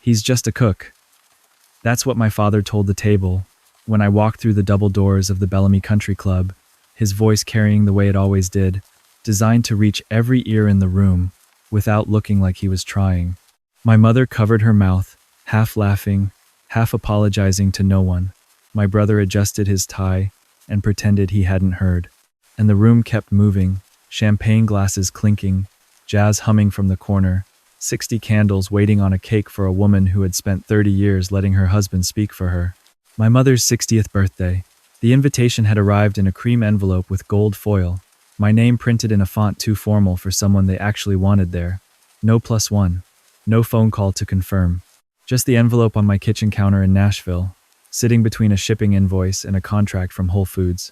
He's just a cook. That's what my father told the table when I walked through the double doors of the Bellamy Country Club, his voice carrying the way it always did, designed to reach every ear in the room without looking like he was trying. My mother covered her mouth, half laughing, half apologizing to no one. My brother adjusted his tie and pretended he hadn't heard. And the room kept moving, champagne glasses clinking, jazz humming from the corner, 60 candles waiting on a cake for a woman who had spent 30 years letting her husband speak for her. My mother's 60th birthday. The invitation had arrived in a cream envelope with gold foil, my name printed in a font too formal for someone they actually wanted there. No +1. No phone call to confirm. Just the envelope on my kitchen counter in Nashville, sitting between a shipping invoice and a contract from Whole Foods.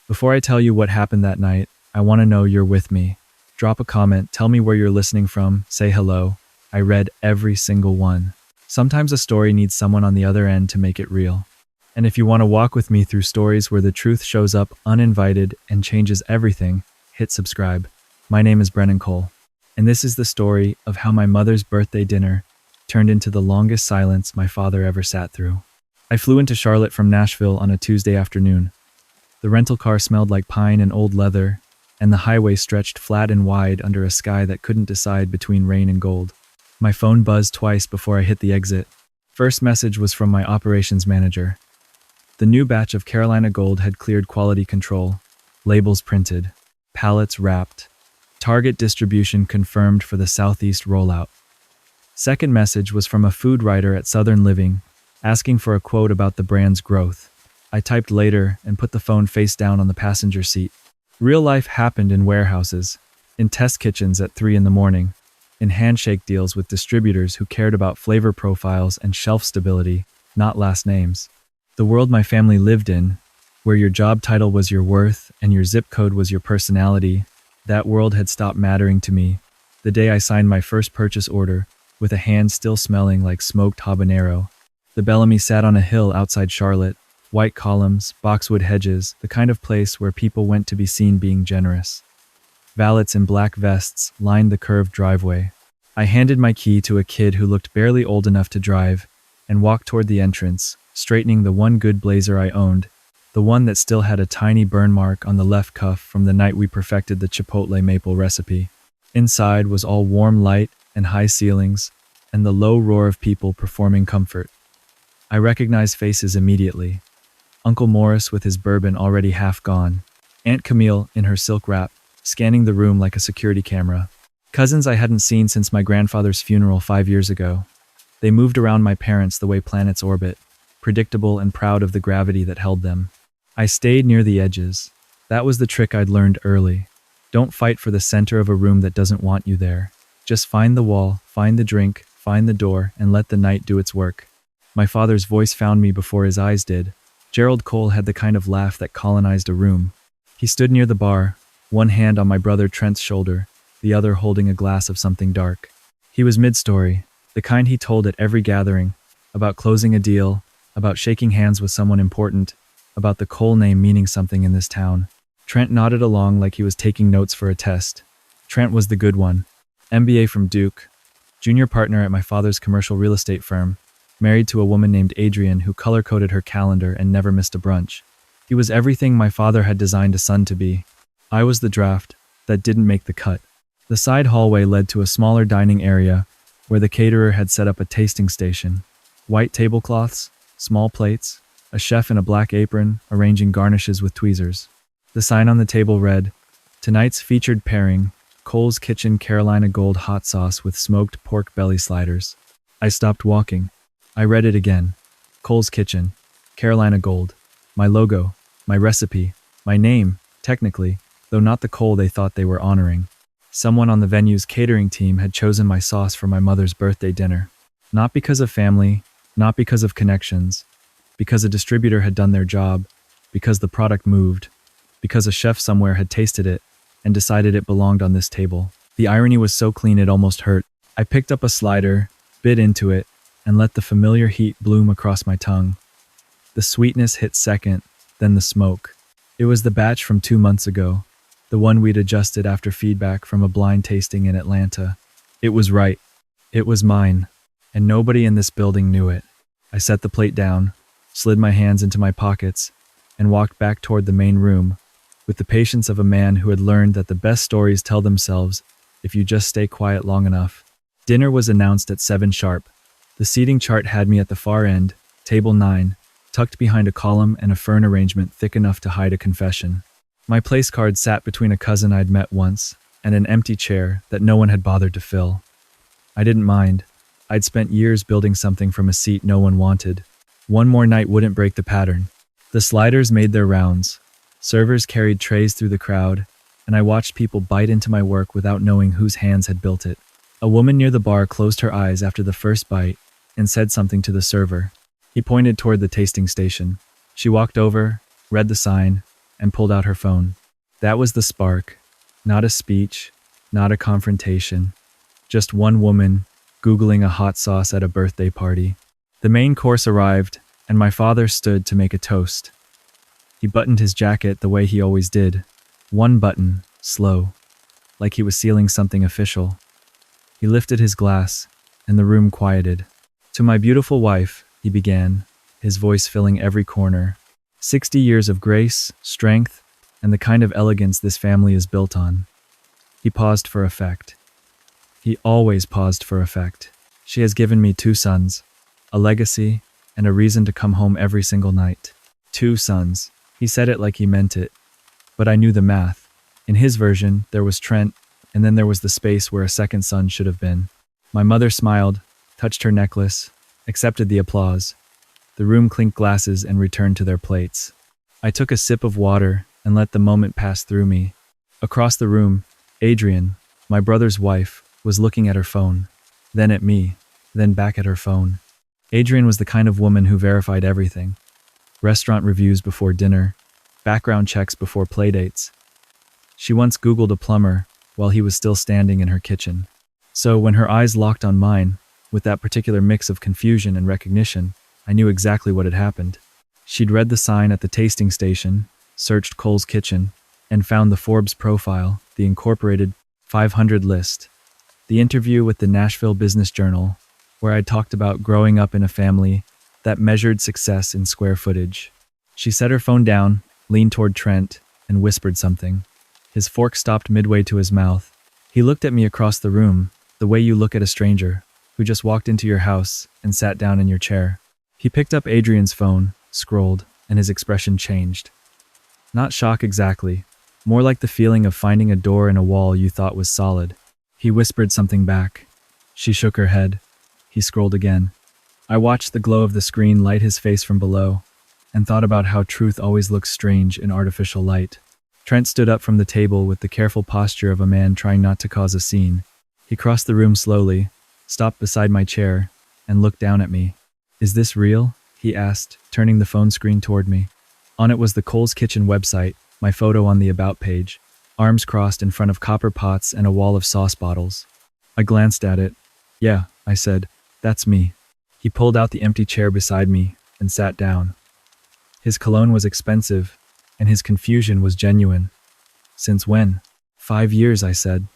Before I tell you what happened that night, I want to know you're with me. Drop a comment, tell me where you're listening from, say hello. I read every single one. Sometimes a story needs someone on the other end to make it real. And if you want to walk with me through stories where the truth shows up uninvited and changes everything, hit subscribe. My name is Brennan Cole, and this is the story of how my mother's birthday dinner turned into the longest silence my father ever sat through. I flew into Charlotte from Nashville on a Tuesday afternoon. The rental car smelled like pine and old leather, and the highway stretched flat and wide under a sky that couldn't decide between rain and gold. My phone buzzed twice before I hit the exit. First message was from my operations manager. The new batch of Carolina Gold had cleared quality control, labels printed, pallets wrapped, target distribution confirmed for the Southeast rollout. Second message was from a food writer at Southern Living, asking for a quote about the brand's growth. I typed later and put the phone face down on the passenger seat. Real life happened in warehouses, in test kitchens at 3 a.m, in handshake deals with distributors who cared about flavor profiles and shelf stability, not last names. The world my family lived in, where your job title was your worth and your zip code was your personality, that world had stopped mattering to me the day I signed my first purchase order, with a hand still smelling like smoked habanero. The Bellamy sat on a hill outside Charlotte, white columns, boxwood hedges, the kind of place where people went to be seen being generous. Valets in black vests lined the curved driveway. I handed my key to a kid who looked barely old enough to drive and walked toward the entrance, straightening the one good blazer I owned, the one that still had a tiny burn mark on the left cuff from the night we perfected the Chipotle maple recipe. Inside was all warm light and high ceilings, and the low roar of people performing comfort. I recognized faces immediately. Uncle Morris with his bourbon already half gone, Aunt Camille in her silk wrap, scanning the room like a security camera. Cousins I hadn't seen since my grandfather's funeral 5 years ago. They moved around my parents the way planets orbit, predictable and proud of the gravity that held them. I stayed near the edges. That was the trick I'd learned early. Don't fight for the center of a room that doesn't want you there. Just find the wall, find the drink, find the door, and let the night do its work. My father's voice found me before his eyes did. Gerald Cole had the kind of laugh that colonized a room. He stood near the bar, one hand on my brother Trent's shoulder, the other holding a glass of something dark. He was mid-story, the kind he told at every gathering, about closing a deal, about shaking hands with someone important, about the Cole name meaning something in this town. Trent nodded along like he was taking notes for a test. Trent was the good one. MBA from Duke, junior partner at my father's commercial real estate firm, married to a woman named Adrian who color-coded her calendar and never missed a brunch. He was everything my father had designed a son to be. I was the draft that didn't make the cut. The side hallway led to a smaller dining area where the caterer had set up a tasting station. White tablecloths, small plates, a chef in a black apron arranging garnishes with tweezers. The sign on the table read, "Tonight's featured pairing, Cole's Kitchen Carolina Gold hot sauce with smoked pork belly sliders." I stopped walking. I read it again. Cole's Kitchen, Carolina Gold. My logo, my recipe, my name, technically, though not the Cole they thought they were honoring. Someone on the venue's catering team had chosen my sauce for my mother's birthday dinner. Not because of family, not because of connections, because a distributor had done their job, because the product moved, because a chef somewhere had tasted it and decided it belonged on this table. The irony was so clean it almost hurt. I picked up a slider, bit into it, and let the familiar heat bloom across my tongue. The sweetness hit second, then the smoke. It was the batch from 2 months ago, the one we'd adjusted after feedback from a blind tasting in Atlanta. It was right. It was mine. and nobody in this building knew it. I set the plate down, slid my hands into my pockets, and walked back toward the main room, with the patience of a man who had learned that the best stories tell themselves if you just stay quiet long enough. Dinner was announced at 7 sharp. The seating chart had me at the far end, table 9, tucked behind a column and a fern arrangement thick enough to hide a confession. My place card sat between a cousin I'd met once and an empty chair that no one had bothered to fill. I didn't mind. I'd spent years building something from a seat no one wanted. One more night wouldn't break the pattern. The sliders made their rounds. Servers carried trays through the crowd, and I watched people bite into my work without knowing whose hands had built it. A woman near the bar closed her eyes after the first bite and said something to the server. He pointed toward the tasting station. She walked over, read the sign, and pulled out her phone. That was the spark. Not a speech, not a confrontation. Just one woman Googling a hot sauce at a birthday party. The main course arrived, and my father stood to make a toast. He buttoned his jacket the way he always did. One button, slow, like he was sealing something official. He lifted his glass, and the room quieted. To my beautiful wife, he began, his voice filling every corner. 60 years of grace, strength, and the kind of elegance this family is built on. He paused for effect. He always paused for effect. She has given me 2 sons, a legacy, and a reason to come home every single night. 2 sons. He said it like he meant it. But I knew the math. In his version, there was Trent, and then there was the space where a second son should have been. My mother smiled, touched her necklace, accepted the applause. The room clinked glasses and returned to their plates. I took a sip of water and let the moment pass through me. Across the room, Adrian, my brother's wife, was looking at her phone, then at me, then back at her phone. Adrian was the kind of woman who verified everything. Restaurant reviews before dinner, background checks before playdates. She once Googled a plumber while he was still standing in her kitchen. So when her eyes locked on mine, with that particular mix of confusion and recognition, I knew exactly what had happened. She'd read the sign at the tasting station, searched Cole's Kitchen, and found the Forbes profile, the incorporated 500 list, the interview with the Nashville Business Journal, where I talked about growing up in a family that measured success in square footage. She set her phone down, leaned toward Trent, and whispered something. His fork stopped midway to his mouth. He looked at me across the room, the way you look at a stranger who just walked into your house and sat down in your chair. He picked up Adrian's phone, scrolled, and his expression changed. Not shock exactly, more like the feeling of finding a door in a wall you thought was solid. He whispered something back. She shook her head. He scrolled again. I watched the glow of the screen light his face from below, and thought about how truth always looks strange in artificial light. Trent stood up from the table with the careful posture of a man trying not to cause a scene. He crossed the room slowly, stopped beside my chair, and looked down at me. "Is this real?" he asked, turning the phone screen toward me. On it was the Cole's Kitchen website, my photo on the About page, arms crossed in front of copper pots and a wall of sauce bottles. I glanced at it. "Yeah," I said, "that's me." He pulled out the empty chair beside me and sat down. His cologne was expensive, and his confusion was genuine. "Since when?" 5 years, I said.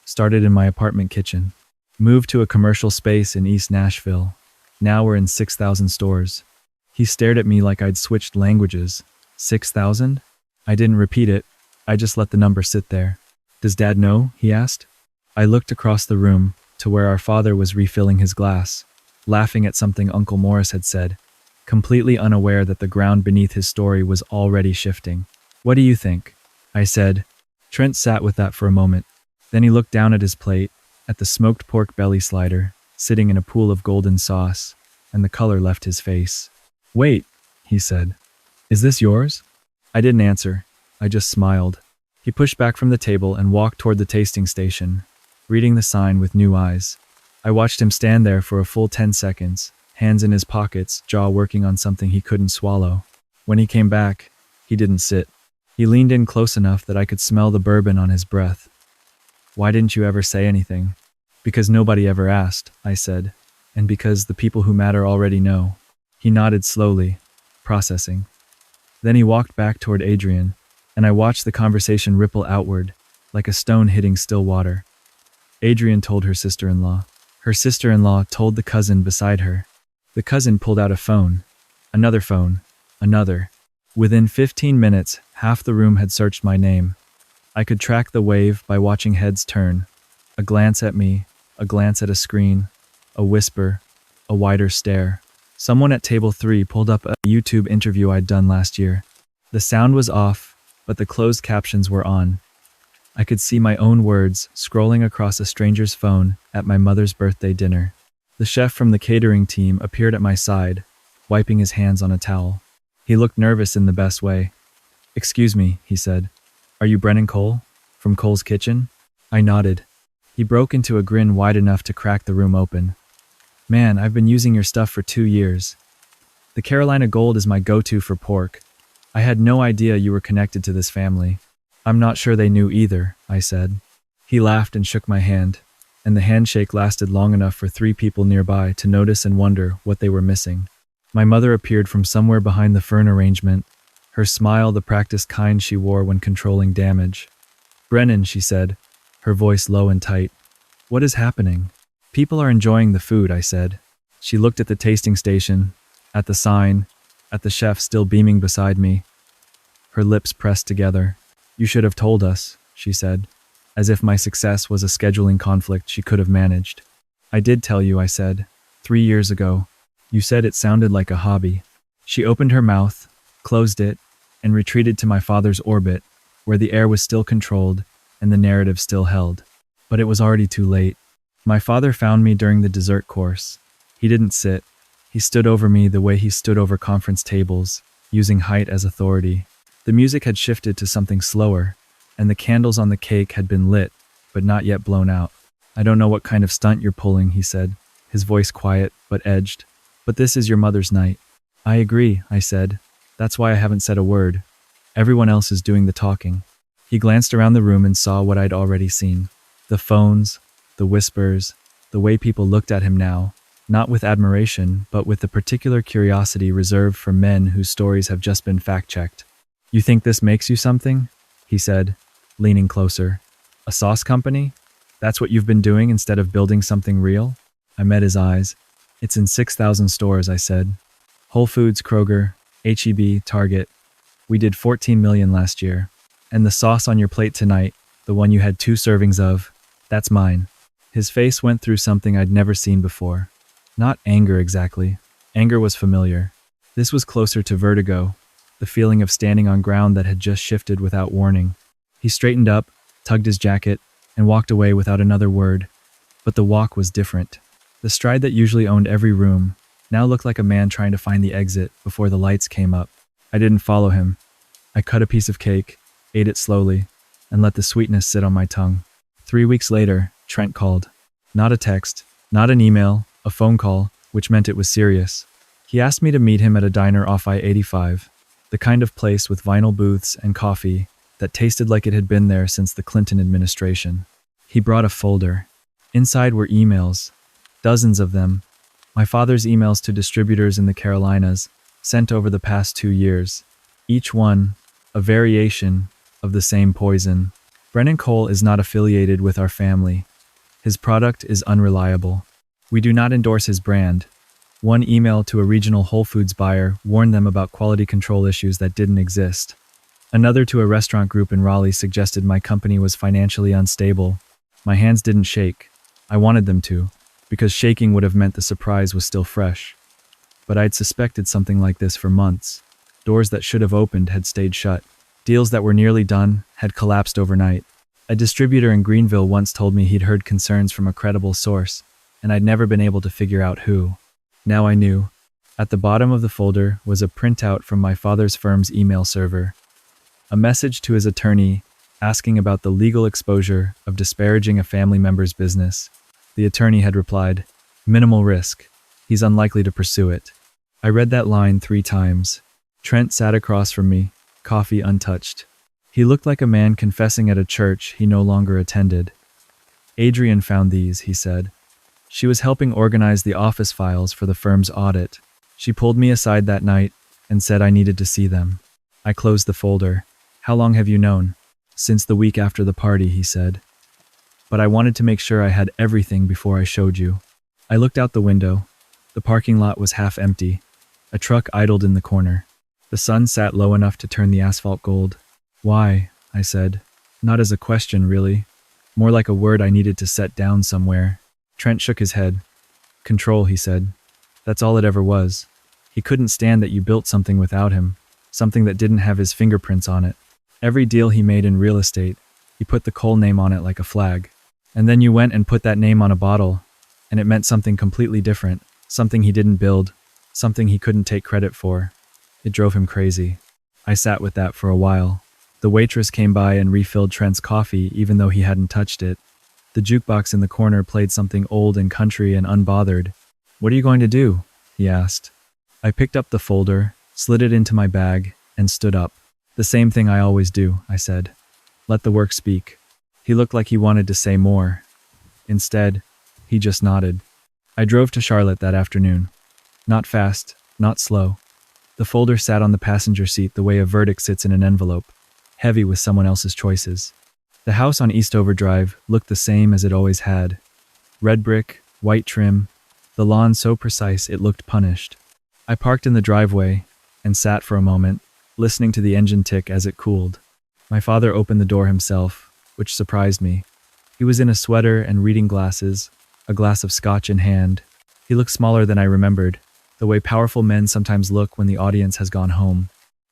"Started in my apartment kitchen. Moved to a commercial space in East Nashville. Now we're in 6,000 stores." He stared at me like I'd switched languages. 6,000? I didn't repeat it. I just let the number sit there. "Does Dad know?" he asked. I looked across the room to where our father was refilling his glass, laughing at something Uncle Morris had said, completely unaware that the ground beneath his story was already shifting. "What do you think?" I said. Trent sat with that for a moment. Then he looked down at his plate, at the smoked pork belly slider, sitting in a pool of golden sauce, and the color left his face. "Wait," he said. "Is this yours?" I didn't answer. I just smiled. He pushed back from the table and walked toward the tasting station, reading the sign with new eyes. I watched him stand there for a full 10 seconds, hands in his pockets, jaw working on something he couldn't swallow. When he came back, he didn't sit. He leaned in close enough that I could smell the bourbon on his breath. "Why didn't you ever say anything?" "Because nobody ever asked," I said, "and because the people who matter already know." He nodded slowly, processing. Then he walked back toward Adrian, and I watched the conversation ripple outward, like a stone hitting still water. Adrian told her sister-in-law. Her sister-in-law told the cousin beside her. The cousin pulled out a phone. Another phone. Another. Within 15 minutes, half the room had searched my name. I could track the wave by watching heads turn. A glance at me, a glance at a screen, a whisper, a wider stare. Someone at table 3 pulled up a YouTube interview I'd done last year. The sound was off, but the closed captions were on. I could see my own words scrolling across a stranger's phone at my mother's birthday dinner. The chef from the catering team appeared at my side, wiping his hands on a towel. He looked nervous in the best way. "Excuse me," he said. "Are you Brennan Cole? From Cole's Kitchen?" I nodded. He broke into a grin wide enough to crack the room open. "Man, I've been using your stuff for 2 years. The Carolina Gold is my go-to for pork. I had no idea you were connected to this family." "I'm not sure they knew either," I said. He laughed and shook my hand, and the handshake lasted long enough for 3 people nearby to notice and wonder what they were missing. My mother appeared from somewhere behind the fern arrangement, her smile the practiced kind she wore when controlling damage. "Brennan," she said, her voice low and tight. "What is happening?" "People are enjoying the food," I said. She looked at the tasting station, at the sign, at the chef still beaming beside me. Her lips pressed together. "You should have told us," she said, as if my success was a scheduling conflict she could have managed. "I did tell you," I said, 3 years ago. "You said it sounded like a hobby." She opened her mouth, closed it, and retreated to my father's orbit, where the air was still controlled and the narrative still held. But it was already too late. My father found me during the dessert course. He didn't sit. He stood over me the way he stood over conference tables, using height as authority. The music had shifted to something slower, and the candles on the cake had been lit, but not yet blown out. "I don't know what kind of stunt you're pulling," he said, his voice quiet but edged. "But this is your mother's night." "I agree," I said. "That's why I haven't said a word. Everyone else is doing the talking." He glanced around the room and saw what I'd already seen. The phones, the whispers, the way people looked at him now, not with admiration, but with the particular curiosity reserved for men whose stories have just been fact-checked. "You think this makes you something?" he said, leaning closer. "A sauce company? That's what you've been doing instead of building something real?" I met his eyes. "It's in 6,000 stores," I said. "Whole Foods, Kroger, H-E-B, Target. We did 14 million last year. And the sauce on your plate tonight, the one you had 2 servings of, that's mine." His face went through something I'd never seen before. Not anger exactly. Anger was familiar. This was closer to vertigo, the feeling of standing on ground that had just shifted without warning. He straightened up, tugged his jacket, and walked away without another word. But the walk was different. The stride that usually owned every room now looked like a man trying to find the exit before the lights came up. I didn't follow him. I cut a piece of cake, ate it slowly, and let the sweetness sit on my tongue. 3 weeks later, Trent called. Not a text, not an email, a phone call, which meant it was serious. He asked me to meet him at a diner off I-85, the kind of place with vinyl booths and coffee that tasted like it had been there since the Clinton administration. He brought a folder. Inside were emails, dozens of them. My father's emails to distributors in the Carolinas, sent over the past 2 years. Each one, a variation of the same poison. Brennan Cole is not affiliated with our family. His product is unreliable. We do not endorse his brand. One email to a regional Whole Foods buyer warned them about quality control issues that didn't exist. Another to a restaurant group in Raleigh suggested my company was financially unstable. My hands didn't shake. I wanted them to, because shaking would have meant the surprise was still fresh. But I'd suspected something like this for months. Doors that should have opened had stayed shut. Deals that were nearly done had collapsed overnight. A distributor in Greenville once told me he'd heard concerns from a credible source, and I'd never been able to figure out who. Now I knew. At the bottom of the folder was a printout from my father's firm's email server. A message to his attorney asking about the legal exposure of disparaging a family member's business. The attorney had replied, "Minimal risk. He's unlikely to pursue it." I read that line 3 times. Trent sat across from me, coffee untouched. He looked like a man confessing at a church he no longer attended. "Adrian found these," he said. "She was helping organize the office files for the firm's audit. She pulled me aside that night and said I needed to see them." I closed the folder. "How long have you known?" "Since the week after the party," he said. "But I wanted to make sure I had everything before I showed you." I looked out the window. The parking lot was half empty. A truck idled in the corner. The sun sat low enough to turn the asphalt gold. Why? I said. Not as a question, really. More like a word I needed to set down somewhere. Trent shook his head. Control, he said. That's all it ever was. He couldn't stand that you built something without him, something that didn't have his fingerprints on it. Every deal he made in real estate, he put the Cole name on it like a flag. And then you went and put that name on a bottle, and it meant something completely different, something he didn't build, something he couldn't take credit for. It drove him crazy. I sat with that for a while. The waitress came by and refilled Trent's coffee even though he hadn't touched it. The jukebox in the corner played something old and country and unbothered. What are you going to do? He asked. I picked up the folder, slid it into my bag, and stood up. The same thing I always do, I said. Let the work speak. He looked like he wanted to say more. Instead, he just nodded. I drove to Charlotte that afternoon. Not fast, not slow. The folder sat on the passenger seat the way a verdict sits in an envelope, heavy with someone else's choices. The house on Eastover Drive looked the same as it always had. Red brick, white trim, the lawn so precise it looked punished. I parked in the driveway and sat for a moment, listening to the engine tick as it cooled. My father opened the door himself, which surprised me. He was in a sweater and reading glasses, a glass of scotch in hand. He looked smaller than I remembered, the way powerful men sometimes look when the audience has gone home.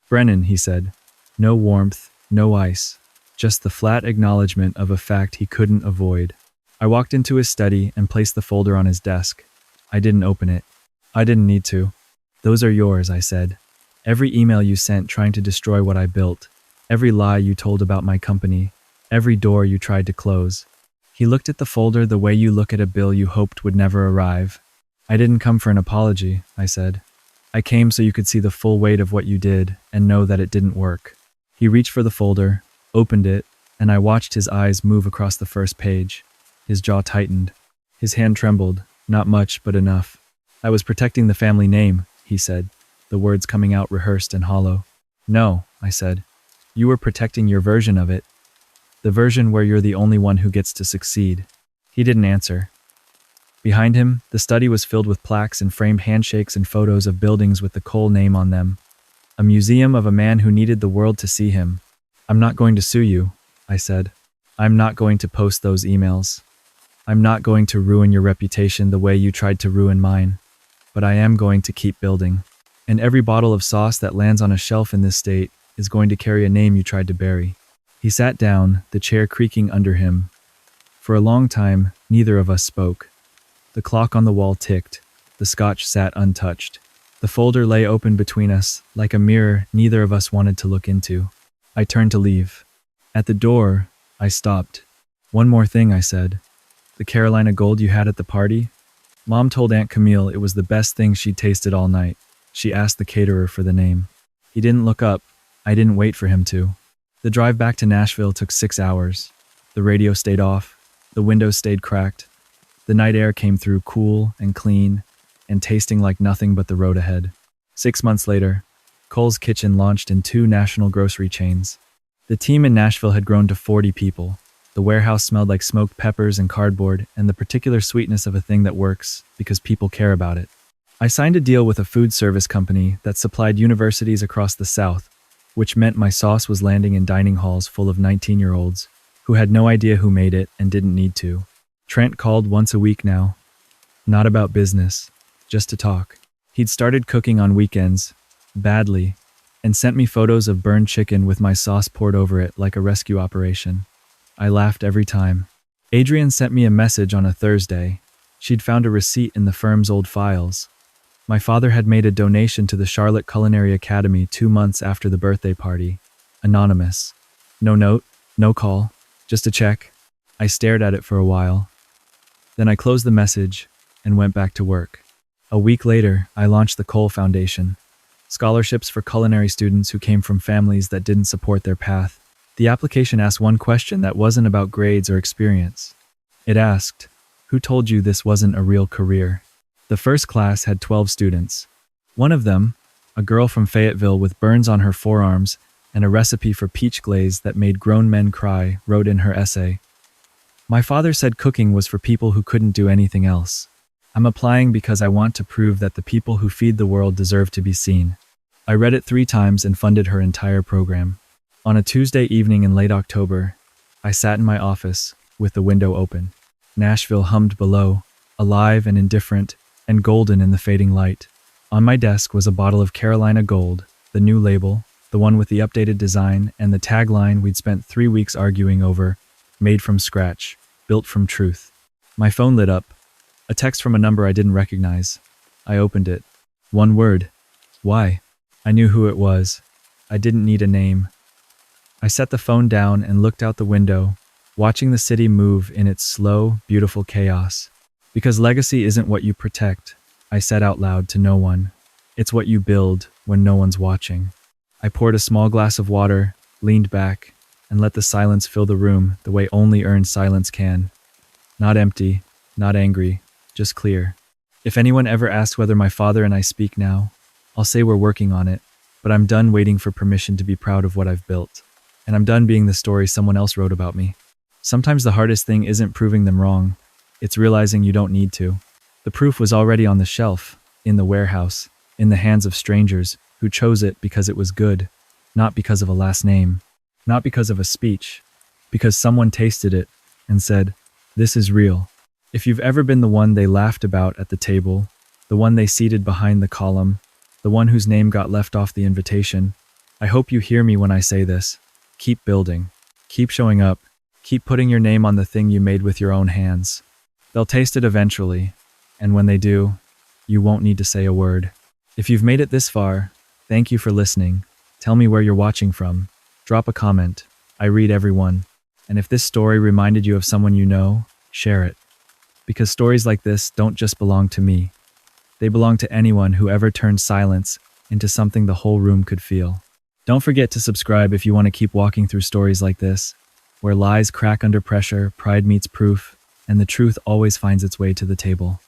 Brennan, he said. No warmth, no ice, just the flat acknowledgement of a fact he couldn't avoid. I walked into his study and placed the folder on his desk. I didn't open it. I didn't need to. Those are yours, I said. Every email you sent trying to destroy what I built, every lie you told about my company, every door you tried to close. He looked at the folder the way you look at a bill you hoped would never arrive. I didn't come for an apology, I said. I came so you could see the full weight of what you did and know that it didn't work. He reached for the folder, opened it, and I watched his eyes move across the first page. His jaw tightened. His hand trembled, not much, but enough. I was protecting the family name, he said, the words coming out rehearsed and hollow. No, I said. You were protecting your version of it. The version where you're the only one who gets to succeed. He didn't answer. Behind him, the study was filled with plaques and framed handshakes and photos of buildings with the Cole name on them. A museum of a man who needed the world to see him. I'm not going to sue you, I said. I'm not going to post those emails. I'm not going to ruin your reputation the way you tried to ruin mine. But I am going to keep building. And every bottle of sauce that lands on a shelf in this state is going to carry a name you tried to bury. He sat down, the chair creaking under him. For a long time, neither of us spoke. The clock on the wall ticked. The scotch sat untouched. The folder lay open between us, like a mirror neither of us wanted to look into. I turned to leave. At the door, I stopped. One more thing, I said. The Carolina Gold you had at the party? Mom told Aunt Camille it was the best thing she'd tasted all night. She asked the caterer for the name. He didn't look up. I didn't wait for him to. The drive back to Nashville took 6 hours. The radio stayed off. The windows stayed cracked. The night air came through cool and clean and tasting like nothing but the road ahead. 6 months later, Cole's Kitchen launched in 2 national grocery chains. The team in Nashville had grown to 40 people. The warehouse smelled like smoked peppers and cardboard and the particular sweetness of a thing that works because people care about it. I signed a deal with a food service company that supplied universities across the South, which meant my sauce was landing in dining halls full of 19-year-olds who had no idea who made it and didn't need to. Trent called once a week now. Not about business, just to talk. He'd started cooking on weekends, badly, and sent me photos of burned chicken with my sauce poured over it like a rescue operation. I laughed every time. Adrian sent me a message on a Thursday. She'd found a receipt in the firm's old files. My father had made a donation to the Charlotte Culinary Academy 2 months after the birthday party. Anonymous. No note, no call, just a check. I stared at it for a while. Then I closed the message and went back to work. A week later, I launched the Cole Foundation. Scholarships for culinary students who came from families that didn't support their path. The application asked one question that wasn't about grades or experience. It asked, who told you this wasn't a real career? The first class had 12 students. One of them, a girl from Fayetteville with burns on her forearms and a recipe for peach glaze that made grown men cry, wrote in her essay, "My father said cooking was for people who couldn't do anything else." I'm applying because I want to prove that the people who feed the world deserve to be seen. I read it 3 times and funded her entire program. On a Tuesday evening in late October, I sat in my office with the window open. Nashville hummed below, alive and indifferent and golden in the fading light. On my desk was a bottle of Carolina Gold, the new label, the one with the updated design and the tagline we'd spent 3 weeks arguing over, made from scratch, built from truth. My phone lit up, a text from a number I didn't recognize. I opened it. One word. Why? I knew who it was. I didn't need a name. I set the phone down and looked out the window, watching the city move in its slow, beautiful chaos. Because legacy isn't what you protect, I said out loud to no one. It's what you build when no one's watching. I poured a small glass of water, leaned back, and let the silence fill the room the way only earned silence can. Not empty, not angry, just clear. If anyone ever asks whether my father and I speak now, I'll say we're working on it, but I'm done waiting for permission to be proud of what I've built. And I'm done being the story someone else wrote about me. Sometimes the hardest thing isn't proving them wrong, it's realizing you don't need to. The proof was already on the shelf, in the warehouse, in the hands of strangers who chose it because it was good, not because of a last name, not because of a speech, because someone tasted it and said, "This is real." If you've ever been the one they laughed about at the table, the one they seated behind the column, the one whose name got left off the invitation, I hope you hear me when I say this. Keep building. Keep showing up. Keep putting your name on the thing you made with your own hands. They'll taste it eventually, and when they do, you won't need to say a word. If you've made it this far, thank you for listening. Tell me where you're watching from. Drop a comment. I read everyone. And if this story reminded you of someone you know, share it. Because stories like this don't just belong to me. They belong to anyone who ever turned silence into something the whole room could feel. Don't forget to subscribe if you want to keep walking through stories like this, where lies crack under pressure, pride meets proof, and the truth always finds its way to the table.